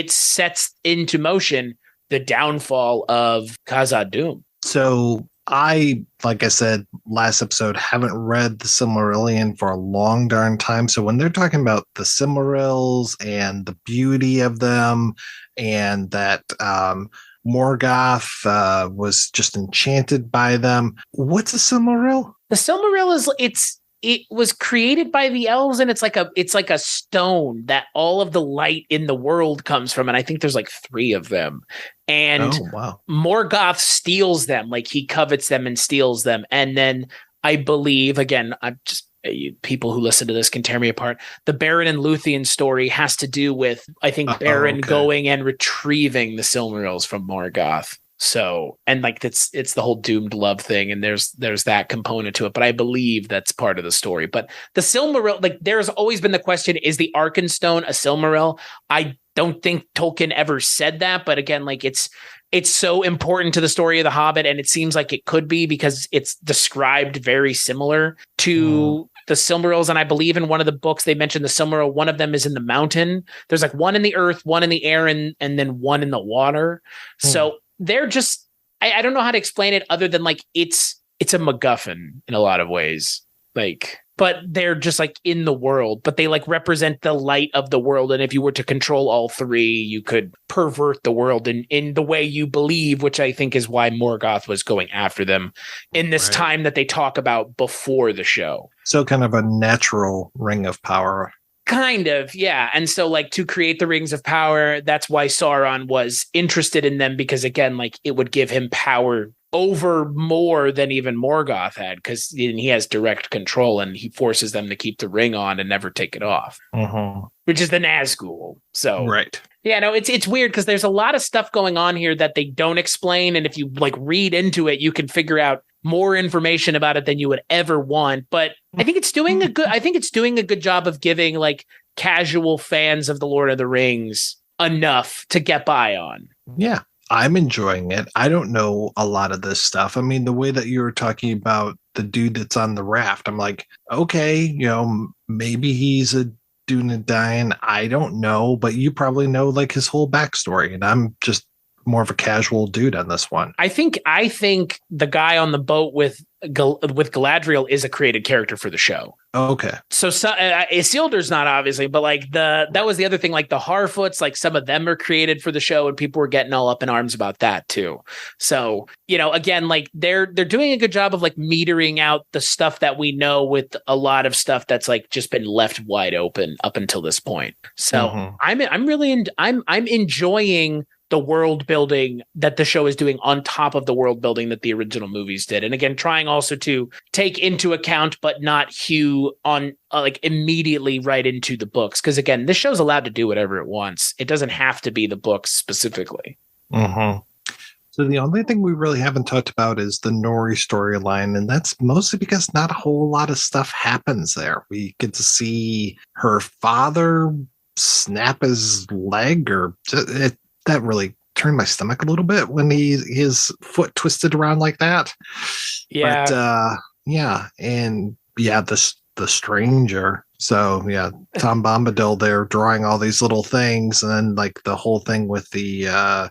sets into motion the downfall of Khazad-dum. So I, like I said last episode, haven't read the Silmarillion for a long darn time. So when they're talking about the Silmarils and the beauty of them, and that Morgoth was just enchanted by them, what's a Silmaril? The Silmaril it was created by the elves, and it's like a stone that all of the light in the world comes from, and I think there's like 3 of them. And Morgoth steals them, like he covets them and steals them. And then I believe, again, people who listen to this can tear me apart. The Beren and Luthien story has to do with, I think, Beren going and retrieving the Silmarils from Morgoth. So, and like it's the whole doomed love thing, and there's that component to it, but I believe that's part of the story. But the Silmaril, like there's always been the question, is the Arkenstone a Silmaril? I don't think Tolkien ever said that, but again, like it's so important to the story of The Hobbit, and it seems like it could be because it's described very similar to the Silmarils. And I believe in one of the books they mentioned the Silmaril. One of them is in the mountain. There's like one in the earth, one in the air, and then one in the water. So they're just, I don't know how to explain it other than like it's a MacGuffin in a lot of ways. Like, but they're just like in the world, but they like represent the light of the world. And if you were to control all 3, you could pervert the world in the way you believe, which I think is why Morgoth was going after them in this time that they talk about before the show. So kind of a natural ring of power. Kind of, yeah. And so like to create the rings of power, that's why Sauron was interested in them, because again, like it would give him power over more than even Morgoth had, because he has direct control and he forces them to keep the ring on and never take it off, which is the Nazgul. So yeah, no, it's weird because there's a lot of stuff going on here that they don't explain, and if you like read into it, you can figure out more information about it than you would ever want. But I think it's doing a good job of giving like casual fans of the Lord of the Rings enough to get by on. Yeah, I'm enjoying it. I don't know a lot of this stuff. I mean, the way that you were talking about the dude that's on the raft, I'm like, okay, maybe he's a Dunedain. I don't know, but you probably know like his whole backstory, and I'm just more of a casual dude on this one. I think the guy on the boat with Galadriel is a created character for the show. Okay. So Isildur's not, obviously, but like that was the other thing, like the Harfoots, like some of them are created for the show, and people were getting all up in arms about that too. So, again, like they're doing a good job of like metering out the stuff that we know with a lot of stuff that's like just been left wide open up until this point. So I'm enjoying the world building that the show is doing on top of the world building that the original movies did. And again, trying also to take into account, but not hew on like immediately right into the books. Because again, this show's allowed to do whatever it wants. It doesn't have to be the books specifically. So the only thing we really haven't talked about is the Nori storyline. And that's mostly because not a whole lot of stuff happens there. We get to see her father snap his leg, or that really turned my stomach a little bit when his foot twisted around like that. Yeah. But and the stranger. So yeah, Tom Bombadil there drawing all these little things, and then like the whole thing with the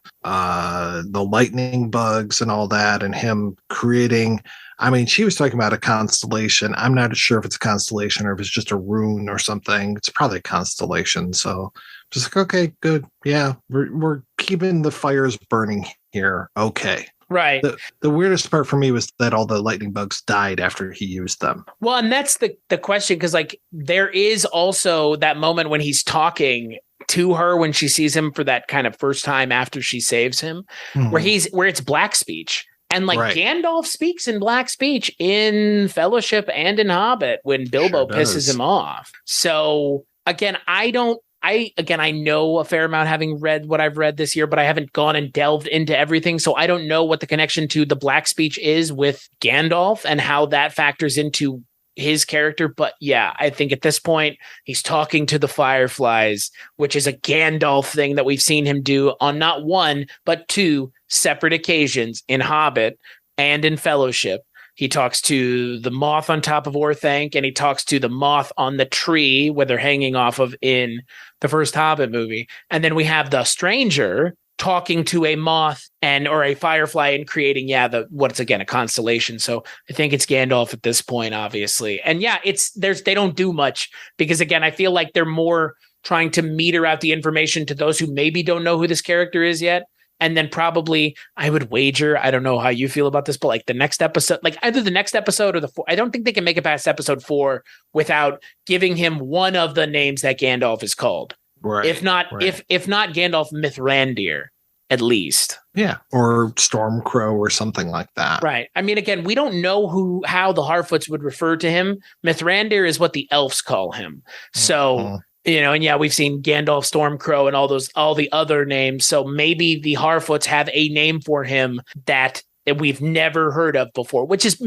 lightning bugs and all that, and him creating. I mean, she was talking about a constellation. I'm not sure if it's a constellation or if it's just a rune or something. It's probably a constellation. So just like, okay, good. Yeah, we're keeping the fires burning here. Okay. Right. The weirdest part for me was that all the lightning bugs died after he used them. Well, and that's the question, because like there is also that moment when he's talking to her when she sees him for that kind of first time after she saves him, where it's black speech. And like Gandalf speaks in black speech in Fellowship and in Hobbit when Bilbo pisses him off. So again, I know a fair amount having read what I've read this year, but I haven't gone and delved into everything. So I don't know what the connection to the black speech is with Gandalf and how that factors into his character. But yeah, I think at this point he's talking to the Fireflies, which is a Gandalf thing that we've seen him do on not one, but two separate occasions in Hobbit and in Fellowship. He talks to the moth on top of Orthanc, and he talks to the moth on the tree where they're hanging off of in the first Hobbit movie. And then we have the stranger talking to a moth or a firefly and creating, what's again a constellation. So I think it's Gandalf at this point, obviously. And yeah, they don't do much because again, I feel like they're more trying to meter out the information to those who maybe don't know who this character is yet. And then probably I would wager, I don't know how you feel about this, but like the next episode, like either the next episode or I don't think they can make it past episode 4 without giving him one of the names that Gandalf is called. Right. If not Gandalf Mithrandir, at least. Yeah. Or Stormcrow or something like that. Right. I mean, again, we don't know how the Harfoots would refer to him. Mithrandir is what the elves call him. So and yeah, we've seen Gandalf, Stormcrow, and all the other names. So maybe the Harfoots have a name for him that we've never heard of before, which is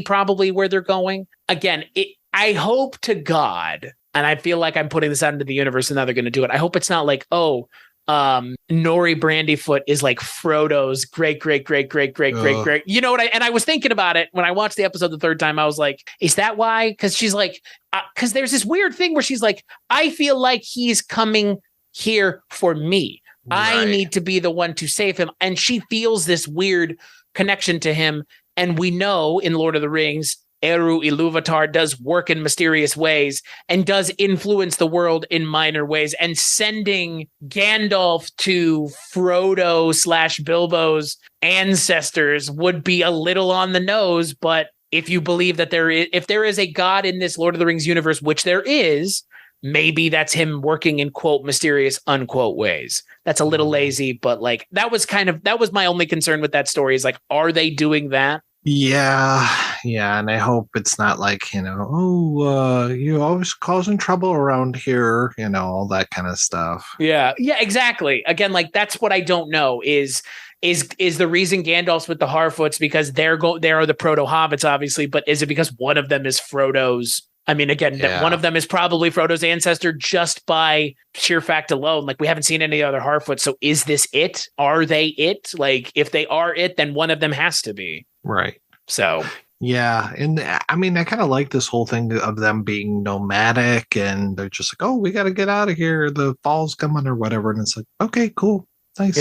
probably where they're going. Again, I hope to God, and I feel like I'm putting this out into the universe and now they're going to do it. I hope it's not like, Nori Brandyfoot is like Frodo's great. You know what? I was thinking about it when I watched the episode the third time. I was like, is that why? Because she's like, because there's this weird thing where she's like, I feel like he's coming here for me. Right. I need to be the one to save him. And she feels this weird connection to him. And we know in Lord of the Rings, Eru Ilúvatar does work in mysterious ways and does influence the world in minor ways, and sending Gandalf to Frodo / Bilbo's ancestors would be a little on the nose. But if you believe that if there is a God in this Lord of the Rings universe, which there is, maybe that's him working in quote mysterious unquote ways. That's a little lazy, but like that was my only concern with that story is like, are they doing that? Yeah, and I hope it's not like, you always causing trouble around here, all that kind of stuff. Yeah, exactly. Again, like that's what I don't know is the reason Gandalf's with the Harfoots because they are the proto-hobbits, obviously, but is it because one of them is Frodo's? I mean, again, one of them is probably Frodo's ancestor just by sheer fact alone. Like, we haven't seen any other Harfoots. So is this it? Are they it? Like, if they are it, then one of them has to be. Right. So. Yeah. And I mean, I kind of like this whole thing of them being nomadic and they're just like, oh, we got to get out of here. The fall's coming or whatever. And it's like, okay, cool. Nice.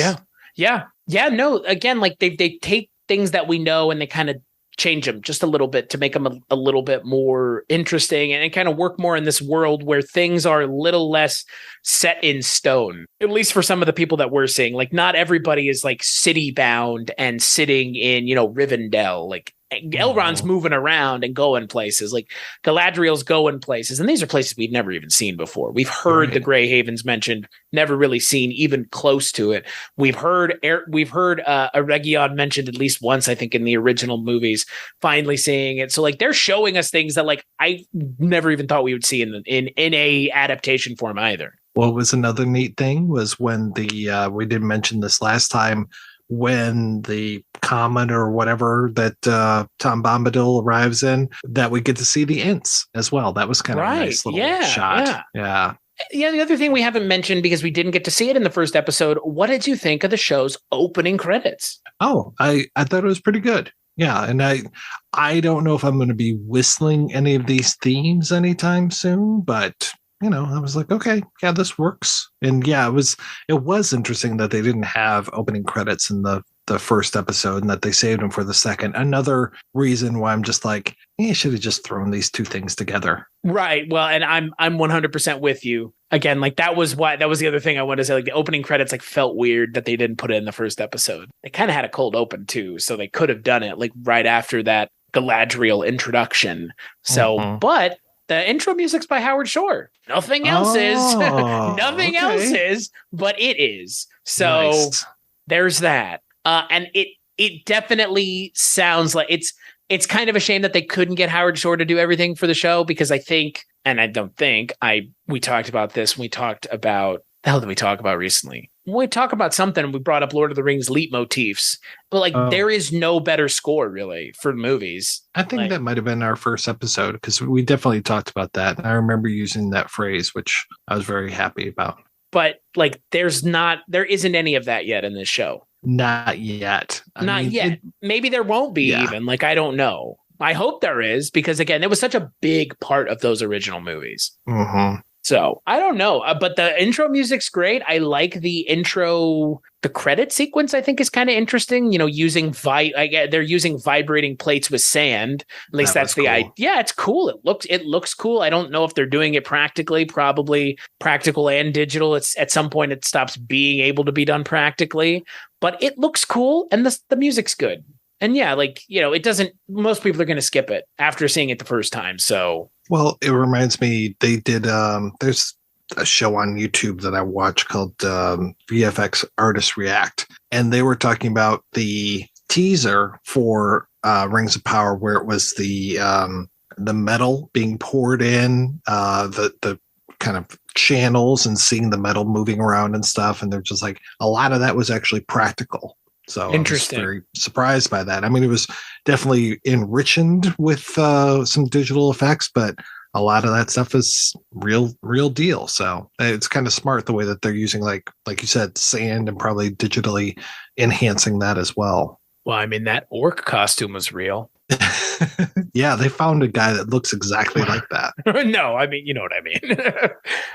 Yeah. No, again, like they take things that we know and they kind of change them just a little bit to make them a little bit more interesting and kind of work more in this world where things are a little less set in stone, at least for some of the people that we're seeing. Like, not everybody is like city bound and sitting in, Rivendell. Like, Elrond's moving around and going places. Like, Galadriel's going places, and these are places we've never even seen before. We've heard the Grey Havens mentioned, never really seen even close to it. We've heard Eregion mentioned at least once, I think, in the original movies. Finally seeing it, so like they're showing us things that like I never even thought we would see in a adaptation form either. What was another neat thing was when we didn't mention this last time, when the comet or whatever that Tom Bombadil arrives in, that we get to see the Ents as well. That was kind of a nice little shot. Yeah. The other thing we haven't mentioned, because we didn't get to see it in the first episode, what did you think of the show's opening credits? Oh, I thought it was pretty good. Yeah, and I don't know if I'm going to be whistling any of these themes anytime soon, but I was like, okay, yeah, this works. And yeah, it was interesting that they didn't have opening credits in the the first episode and that they saved them for the second. Another reason why I'm just like, you should have just thrown these two things together. Right. Well, and I'm 100% with you. Again, like that was the other thing I wanted to say. Like the opening credits like felt weird that they didn't put it in the first episode. They kind of had a cold open too, so they could have done it like right after that Galadriel introduction. So, but the intro music's by Howard Shore. Nothing else is. Nothing else is, but it is. So there's that. And it definitely sounds like it's kind of a shame that they couldn't get Howard Shore to do everything for the show, because I think, and I don't think, we talked about this. We talked about, the hell did we talk about recently? When we talk about something, we brought up Lord of the Rings leitmotifs. But like, there is no better score really for movies. I think that might have been our first episode, because we definitely talked about that. And I remember using that phrase, which I was very happy about. But like, there isn't any of that yet in this show. Not yet. Not yet. Maybe there won't be even. Like, I don't know. I hope there is, because again, it was such a big part of those original movies. So I don't know, but the intro music's great. I like the intro. The credit sequence I think is kind of interesting. You know, using they're using vibrating plates with sand. At least that's the idea. Yeah, it's cool. It looks cool. I don't know if they're doing it practically. Probably practical and digital. It's at some point it stops being able to be done practically, but it looks cool and the music's good. And yeah, like, you know, it doesn't. Most people are going to skip it after seeing it the first time. So. Well, it reminds me, they did, there's a show on YouTube that I watch called VFX Artists React. And they were talking about the teaser for Rings of Power, where it was the metal being poured in, the kind of channels and seeing the metal moving around and stuff. And they're just like, a lot of that was actually practical. So interesting. I was very surprised by that. I mean, it was definitely enriched with some digital effects, but a lot of that stuff is real deal. So it's kind of smart the way that they're using, like you said, sand and probably digitally enhancing that as well. Well, I mean, that orc costume was real. Yeah, they found a guy that looks exactly like that. No, I mean, you know what I mean.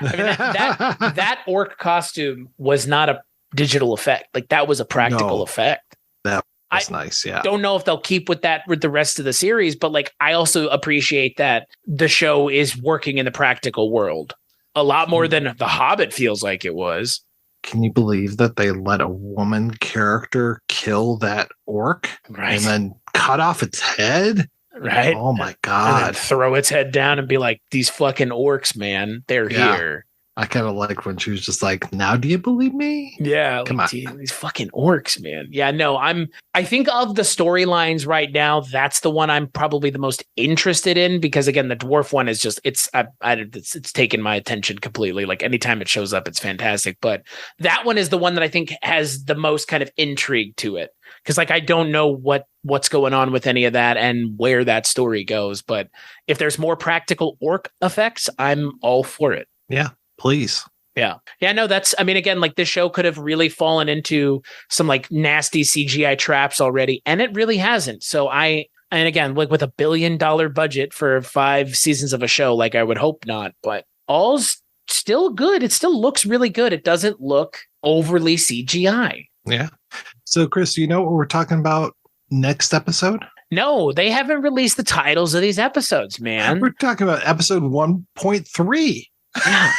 I mean that orc costume was not a digital effect. Like that was a practical effect. That was nice. Yeah. Don't know if they'll keep with that with the rest of the series, but like I also appreciate that the show is working in the practical world a lot more than The Hobbit feels like it was. Can you believe that they let a woman character kill that orc and then cut off its head? Right. Oh my God. Throw its head down and be like, these fucking orcs, man, they're here. I kind of like when she was just like, now do you believe me? Yeah. Come on. These fucking orcs, man. Yeah, no, I think of the storylines right now, that's the one I'm probably the most interested in, because again, the dwarf one is just, it's taken my attention completely. Like anytime it shows up, it's fantastic. But that one is the one that I think has the most kind of intrigue to it. Cause like, I don't know what's going on with any of that and where that story goes. But if there's more practical orc effects, I'm all for it. Yeah. Please. Yeah. No, I mean, again, like this show could have really fallen into some like nasty CGI traps already, and it really hasn't. So and again, like with $1 billion budget for 5 seasons of a show, like I would hope not, but all's still good. It still looks really good. It doesn't look overly CGI. Yeah. So Chris, do you know what we're talking about next episode? No, they haven't released the titles of these episodes, man. We're talking about episode 1.3. Yeah.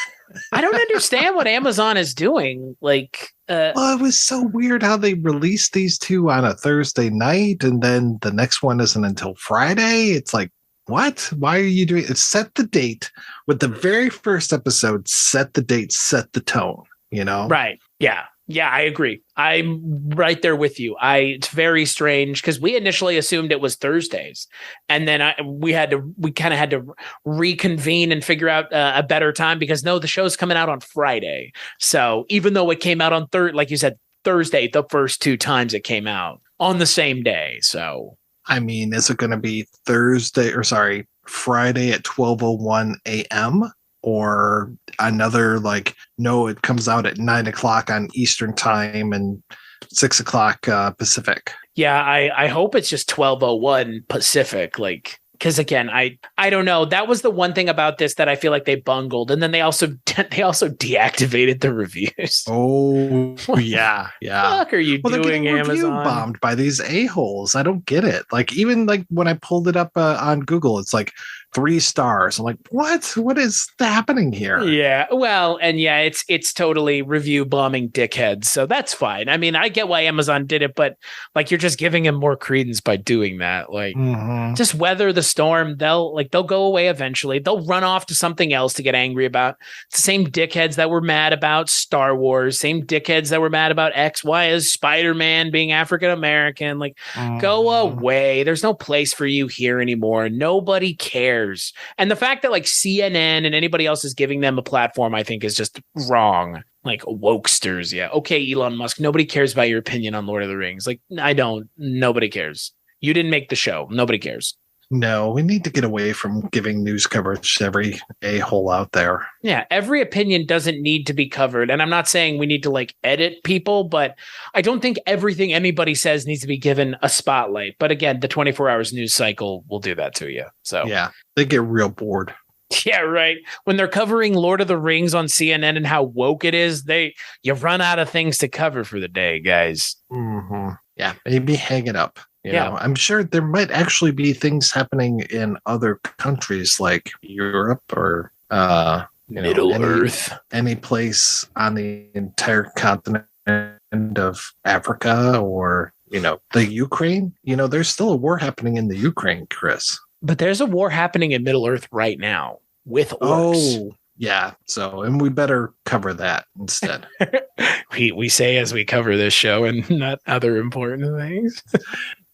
I don't understand what Amazon is doing. Like, well, it was so weird how they released these two on a Thursday night, and then the next one isn't until Friday. It's like, what? Why are you doing it? Set the date with the very first episode. Set the date. Set the tone. You know? Right? Yeah. Yeah, I agree. I'm right there with you. It's very strange because we initially assumed it was Thursdays, and then we kind of had to reconvene and figure out a better time, because no, the show's coming out on Friday. So even though it came out on like you said, Thursday, the first 2 times it came out on the same day. So I mean, is it going to be Friday at 12:01 a.m.? Or another, like, no, it comes out at 9:00 on Eastern time and 6:00 Pacific. Yeah, I hope it's just 12:01 Pacific, like, because again, I don't know. That was the one thing about this that I feel like they bungled, and then they also deactivated the reviews. Oh yeah, yeah. What are you Well, they're doing, getting review Amazon? bombed by these a-holes. I don't get it. Like even like when I pulled it up on Google, it's like 3 stars. I'm like, what is happening here? Yeah, well, and yeah, it's totally review bombing dickheads, so that's fine. I mean, I get why Amazon did it, but like you're just giving him more credence by doing that. Like, just weather the storm. They'll go away eventually. They'll run off to something else to get angry about. It's the same dickheads that were mad about Star Wars, same dickheads that were mad about X, Y, as Spider-Man being African American. Like, go away. There's no place for you here anymore. Nobody cares. And the fact that like CNN and anybody else is giving them a platform, I think is just wrong. Like wokesters. Yeah. Okay, Elon Musk. Nobody cares about your opinion on Lord of the Rings. Like, I don't. Nobody cares. You didn't make the show. Nobody cares. No, we need to get away from giving news coverage to every a-hole out there. Yeah, every opinion doesn't need to be covered. And I'm not saying we need to like edit people, but I don't think everything anybody says needs to be given a spotlight. But again, the 24 hours news cycle will do that to you. So yeah, they get real bored. Yeah, right. When they're covering Lord of the Rings on CNN and how woke it is, you run out of things to cover for the day, guys. Yeah, maybe hang it up. You know, I'm sure there might actually be things happening in other countries like Europe or Middle Earth, any place on the entire continent of Africa, or the Ukraine. There's still a war happening in the Ukraine, Chris. But there's a war happening in Middle Earth right now with orcs. Oh, yeah. So, and we better cover that instead. we say as we cover this show and not other important things.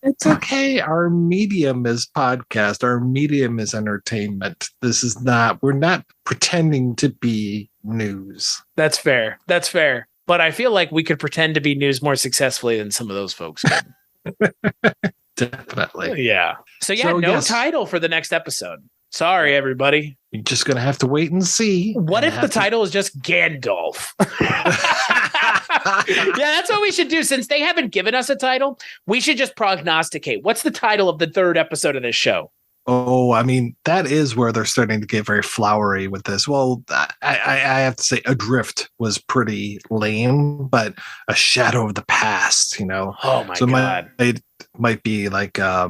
It's okay. Our medium is podcast. Our medium is entertainment. We're not pretending to be news. That's fair. That's fair. But I feel like we could pretend to be news more successfully than some of those folks could. Definitely. Yeah. So no title for the next episode. Sorry, everybody. You're just going to have to wait and see. What if the title is just Gandalf? Yeah, that's what we should do. Since they haven't given us a title, we should just prognosticate. What's the title of the 3rd episode of this show? Oh, I mean, that is where they're starting to get very flowery with this. Well, I have to say Adrift was pretty lame, but A Shadow of the Past, Oh, my God. It might be like a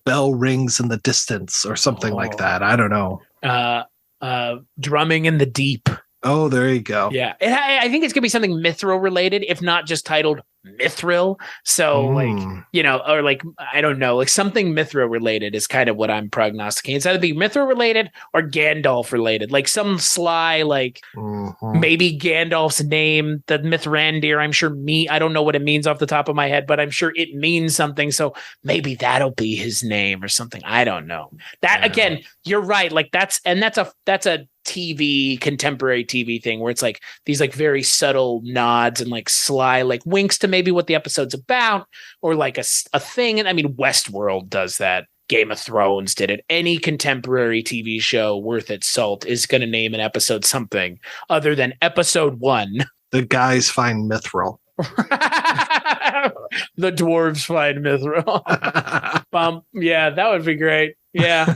bell rings in the distance or something like that. I don't know. Drumming in the Deep. Oh, there you go. Yeah. I think it's going to be something Mithril related, if not just titled Mithril. So or like, I don't know, like something Mithril related is kind of what I'm prognosticating. It's either be Mithril related or Gandalf related, like some sly, like maybe Gandalf's name, the Mithrandir. I'm sure I don't know what it means off the top of my head, but I'm sure it means something. So maybe that'll be his name or something. I don't know. Again, you're right. Like that's a contemporary TV thing where it's like these like very subtle nods and like sly like winks to maybe what the episode's about, or like a thing. And I mean, Westworld does that. Game of Thrones did it. Any contemporary TV show worth its salt is going to name an episode something other than episode 1. The guys find Mithril. The dwarves find Mithril. Yeah, that would be great. Yeah.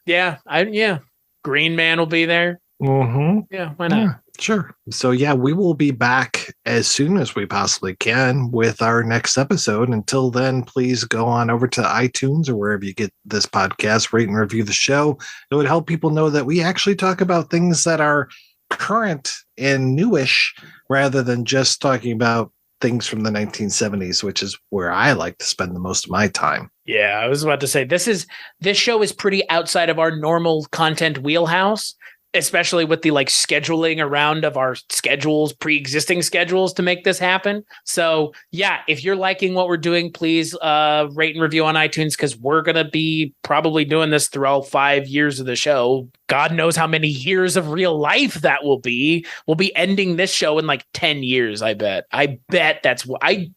Yeah. Green Man will be there. Yeah, why not? Yeah, sure. So we will be back as soon as we possibly can with our next episode. Until then, please go on over to iTunes or wherever you get this podcast, rate and review the show. It would help people know that we actually talk about things that are current and newish rather than just talking about things from the 1970s, which is where I like to spend the most of my time. Yeah, I was about to say this show is pretty outside of our normal content wheelhouse, especially with the like scheduling around of our schedules, pre-existing schedules to make this happen. So yeah, if you're liking what we're doing, please rate and review on iTunes, because we're going to be probably doing this through all 5 years of the show. God knows how many years of real life that will be. We'll be ending this show in like 10 years, I bet. I bet that's what I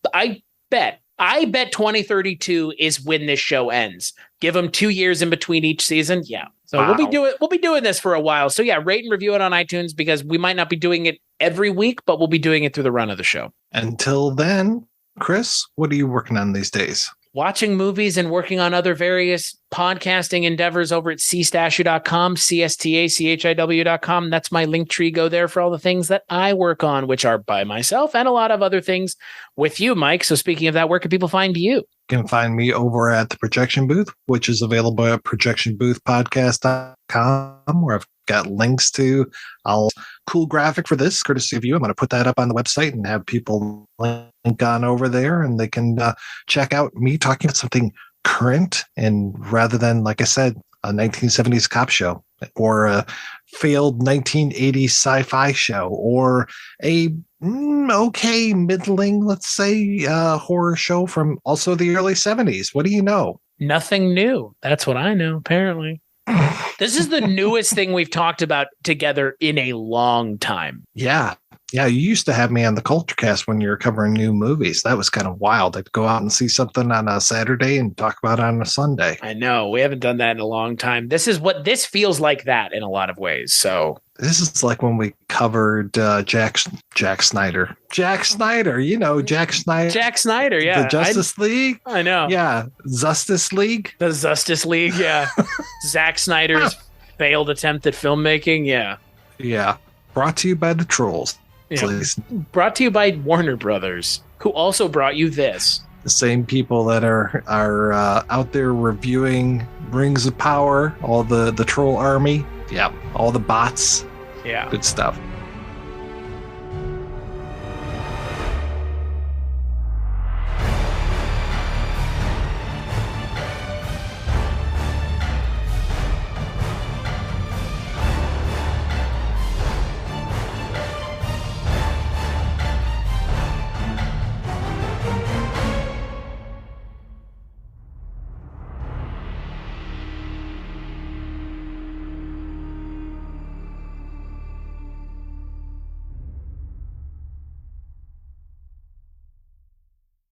bet 2032 is when this show ends. Give them 2 years in between each season. Yeah. So we'll be doing this for a while. So yeah, rate and review it on iTunes, because we might not be doing it every week, but we'll be doing it through the run of the show. Until then, Chris, what are you working on these days? watching movies and working on other various podcasting endeavors over at cstachiw.com, cstachiw.com. That's my link tree. Go there for all the things that I work on, which are by myself and a lot of other things with you, Mike. So speaking of that, where can people find you? You can find me over at the Projection Booth, which is available at projectionboothpodcast.com, where I've got links to all cool graphic for this, courtesy of you. I'm going to put that up on the website and have people link on over there, and they can check out me talking about something current, and rather than, like I said, a 1970s cop show or a failed 1980s sci-fi show or a okay middling, let's say, horror show from also the early 70s. What do you know? Nothing new. That's what I know, apparently. This is the newest thing we've talked about together in a long time. Yeah. Yeah, you used to have me on the Kulturecast when you were covering new movies. That was kind of wild. I'd go out and see something on a Saturday and talk about it on a Sunday. I know. We haven't done that in a long time. This feels like that in a lot of ways. So this is like when we covered Jack Snyder. Jack Snyder, Jack Snyder. Jack Snyder, yeah. The Justice League. I know. Yeah, Justice League. The Justice League, yeah. Zack Snyder's failed attempt at filmmaking, yeah. Yeah. Brought to you by the Trolls. Yeah. Brought to you by Warner Brothers, who also brought you this. The same people that are out there reviewing Rings of Power, all the troll army. Yeah, all the bots. Yeah. Good stuff.